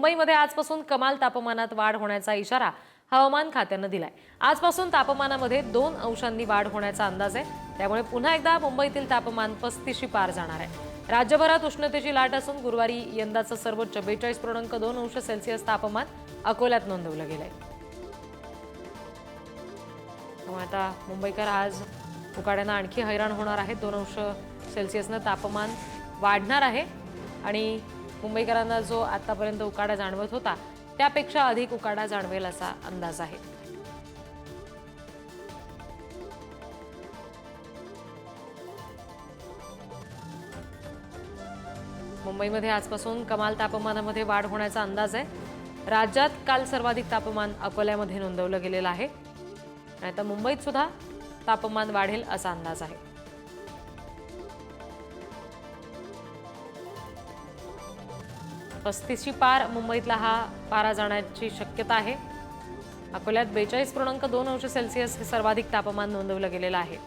मुंबईमध्ये आजपासून कमाल तापमानात वाढ होण्याचा इशारा हवामान खात्यानं दिलाय। आजपासून तापमानामध्ये 2 अंशांनी वाढ होण्याचा अंदाज आहे। त्यामुळे पुन्हा एकदा मुंबईतील तापमान 35शी पार जाणार आहे। राज्यभरात उष्णतेची लाट असून गुरुवारी यंदाचं सर्वोच्च 42.2 अंश सेल्सिअस तापमान अकोल्यात नोंदवलं गेलंय। त्यामुळे आता मुंबईकर आज उकाड्यानं आणखी हैराण होणार आहेत। 2 अंश सेल्सिअसनं तापमान वाढणार आहे आणि मुंबईकरांना जो आतापर्यंत उकाडा जाणवत होता त्यापेक्षा अधिक उकाडा जाणवेल असा अंदाज आहे। मुंबईमध्ये आजपासून कमाल तापमानामध्ये वाढ होण्याचा अंदाज आहे। राज्यात काल सर्वाधिक तापमान अकोल्यामध्ये नोंदवलं गेलेलं आहे। आता मुंबईत सुद्धा तापमान वाढेल असा अंदाज आहे। पस्तीसची पार मुंबईतला हा पारा जाण्याची शक्यता आहे। अकोल्यात 42.2 अंश सेल्सिअस हे सर्वाधिक तापमान नोंदवलं गेलेलं आहे।